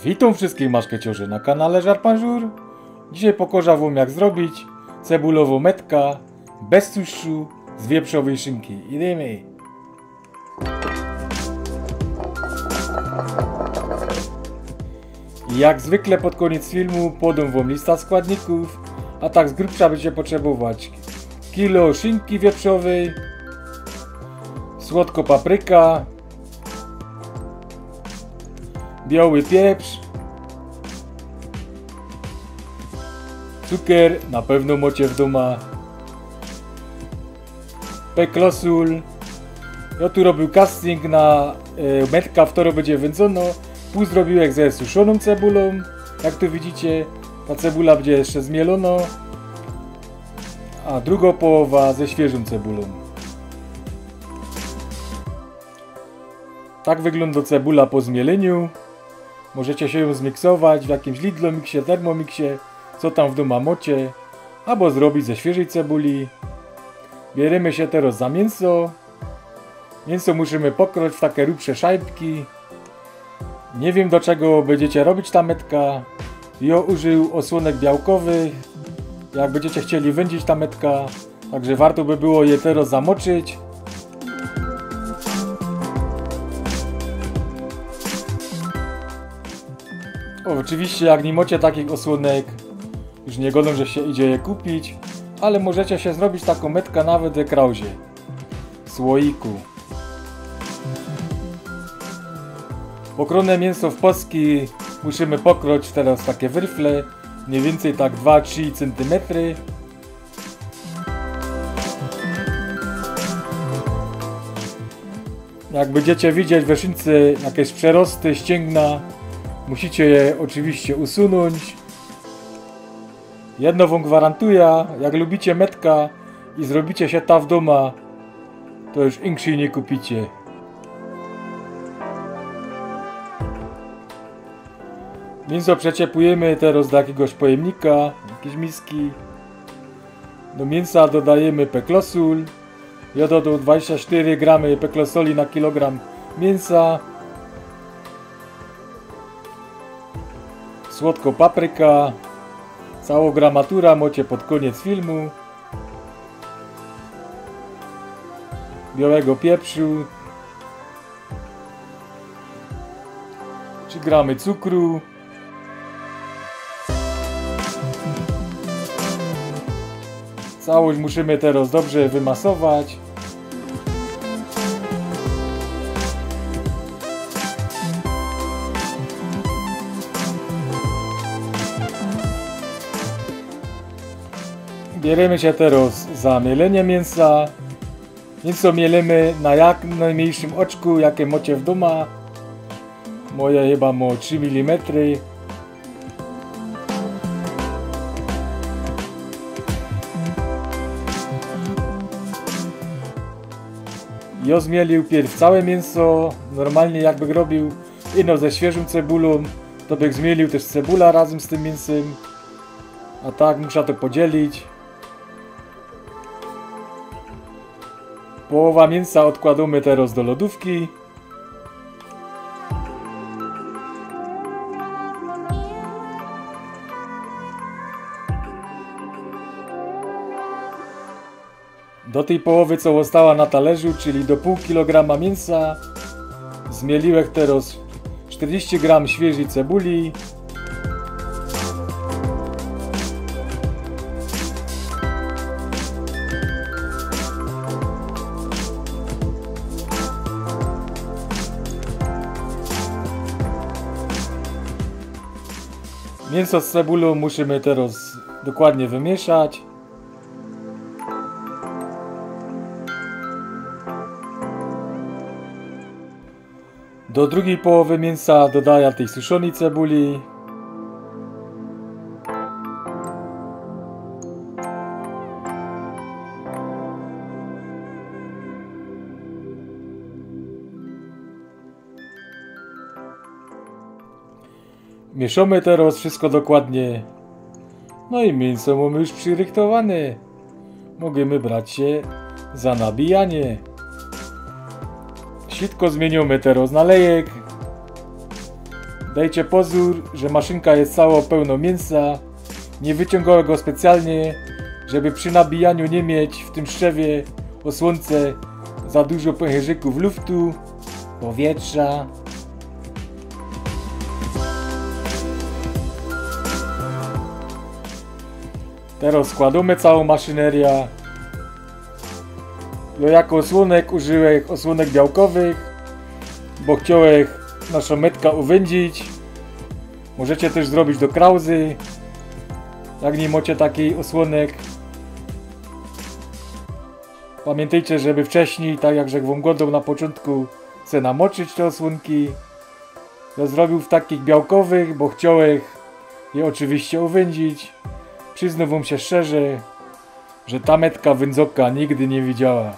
Witam wszystkich maszkeciorzy na kanale Żar Pan Żur. Dzisiaj pokażę wam, jak zrobić cebulową metka bez tłuszczu z wieprzowej szynki. Idziemy! Jak zwykle pod koniec filmu podam wam lista składników, a tak z grubsza będziecie potrzebować kilo szynki wieprzowej, słodko papryka, biały pieprz, cukier, na pewno macie w domu, peklosul. Ja tu robił casting na metka, w którą będzie wędzono. Pół zrobiłem ze suszoną cebulą, jak tu widzicie, ta cebula będzie jeszcze zmielona, a druga połowa ze świeżą cebulą. Tak wygląda cebula po zmieleniu. Możecie się ją zmiksować w jakimś Lidlomiksie, Thermomiksie, co tam w domu macie, albo zrobić ze świeżej cebuli. Bierzemy się teraz za mięso. Mięso musimy pokroić w takie grubsze szajbki. Nie wiem, do czego będziecie robić ta metka. Ja użył osłonek białkowych, jak będziecie chcieli wędzić ta metka. Także warto by było je teraz zamoczyć. Oczywiście, jak nie macie takich osłonek, już nie godzą, że się idzie je kupić, ale możecie się zrobić taką metkę nawet w krauzie, słoiku. Pokrojone mięso w płaski musimy pokroić teraz w takie wyrfle, mniej więcej tak 2-3 cm. Jak będziecie widzieć we szynce jakieś przerosty, ścięgna, musicie je oczywiście usunąć. Jedno wam gwarantuję, jak lubicie metka i zrobicie się ta w domu, to już inkszej nie kupicie. Mięso przeciepujemy teraz do jakiegoś pojemnika, jakiejś miski. Do mięsa dodajemy peklosul. Ja dodam 24 g peklosoli na kilogram mięsa. Słodko papryka. Całą gramaturę macie pod koniec filmu. Białego pieprzu. 3 g cukru. Całość musimy teraz dobrze wymasować. Bierzemy się teraz za mielenie mięsa. Mięso mielimy na jak najmniejszym oczku, jakie macie w domu. Moje chyba ma 3 mm. Ja zmielił pierw całe mięso, normalnie jakby robił ino ze świeżą cebulą, to bych zmielił też cebula razem z tym mięsem. A tak muszę to podzielić. Połowa mięsa odkładamy teraz do lodówki. Do tej połowy, co została na talerzu, czyli do pół kilograma mięsa, zmieliłem teraz 40 g świeżej cebuli, mięso z cebulą musimy teraz dokładnie wymieszać. Do drugiej połowy mięsa dodaję tej suszonej cebuli. Mieszamy teraz wszystko dokładnie. No i mięso mamy już przyrychtowane. Możemy brać się za nabijanie. Sitko zmieniamy teraz na lejek. Dajcie pozór, że maszynka jest cała pełna mięsa. Nie wyciągałem go specjalnie, żeby przy nabijaniu nie mieć w tym szczewie osłonce za dużo pęcherzyków luftu, powietrza. Teraz składamy całą maszynerię. Ja jako osłonek użyłem osłonek białkowych, bo chciałem naszą metkę uwędzić. Możecie też zrobić do krauzy, jak nie macie takiej osłonek. Pamiętajcie, żeby wcześniej, tak jak wam godą na początku, chcę namoczyć te osłonki. Ja zrobił w takich białkowych, bo chciałem je oczywiście uwędzić. Przyznam wam się szczerze, że ta metka wędzoka nigdy nie widziała.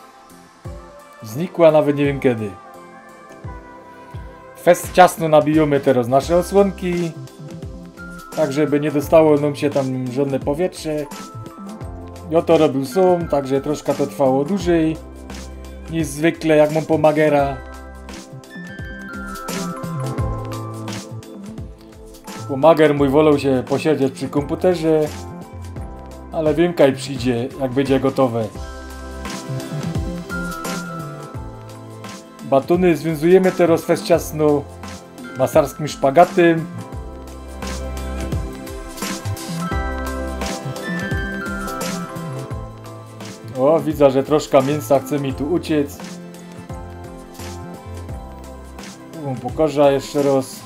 Znikła nawet nie wiem kiedy. Fest ciasno nabijamy teraz nasze osłonki, tak żeby nie dostało nam się tam żadne powietrze. Ja to robił sam, także troszkę to trwało dłużej niż zwykle, jak mam pomagera. Pomager mój wolał się posiedzieć przy komputerze, ale wiem kaj przyjdzie, jak będzie gotowe. Batony związujemy teraz fest ciasno masarskim szpagatem. O, widzę, że troszkę mięsa chce mi tu uciec. Tu pokażę jeszcze raz.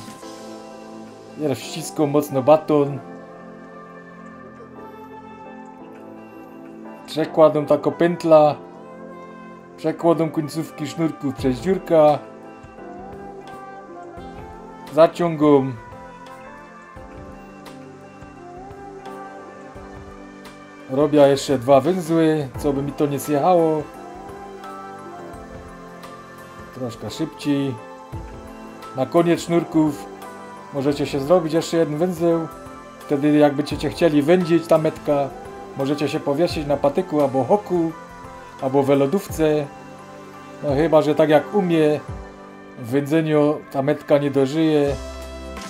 Teraz wciskam mocno baton. Przekładam taką pętla. Przekładam końcówki sznurków przez dziurka. Zaciągam. Robię jeszcze 2 węzły, co by mi to nie zjechało. Troszkę szybciej. Na koniec sznurków możecie się zrobić jeszcze jeden węzeł. Wtedy jak będziecie chcieli wędzić ta metka, możecie się powiesić na patyku albo hoku, albo w lodówce. No chyba, że tak jak u mnie w wędzeniu ta metka nie dożyje.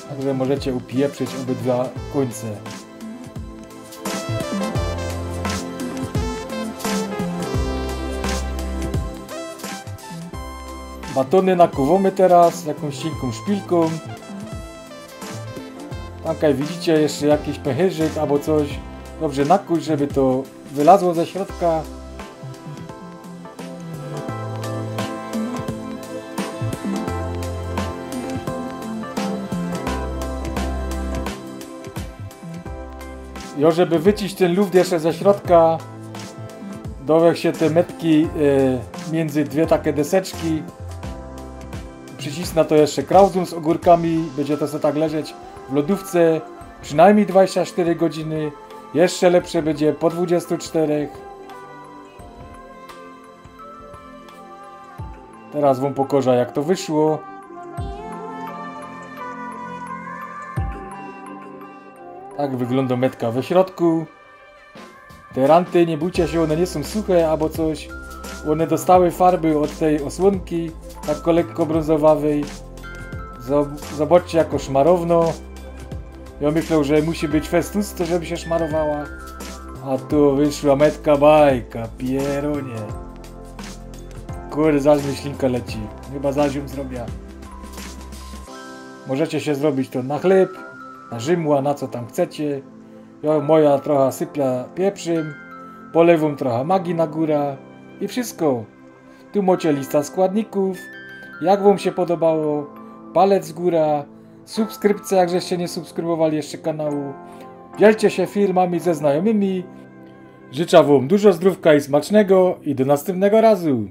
Także możecie upieprzyć obydwa końce. Batony nakuwamy teraz jakąś cienką szpilką. Tam jak widzicie jeszcze jakiś pęcherzyk albo coś. Dobrze nakuć, żeby to wylazło ze środka. I żeby wyciąć ten luft jeszcze ze środka, dowek się te metki między dwie takie deseczki. Przycisnę to jeszcze krauzą z ogórkami, będzie to sobie tak leżeć w lodówce przynajmniej 24 godziny. Jeszcze lepsze będzie po 24. Teraz wam pokażę, jak to wyszło. Tak wygląda metka we środku. Te ranty, nie bójcie się, one nie są suche albo coś. One dostały farby od tej osłonki, tak lekko brązowawej. Zobaczcie, jako szmarowno. Ja myślę, że musi być festuste, żeby się szmarowała. A tu wyszła metka bajka, pierunie. Kurde, zaś mi ślinka leci. Chyba zaś ją zrobię. Możecie się zrobić to na chleb, na żymła, na co tam chcecie. Ja moja trochę sypia pieprzem, polewam trochę magii na górę i wszystko. Tu macie lista składników. Jak wam się podobało, palec w górę, subskrypcja, jak żeście nie subskrybowali jeszcze kanału. Dzielcie się filmami ze znajomymi. Życzę wam dużo zdrówka i smacznego i do następnego razu.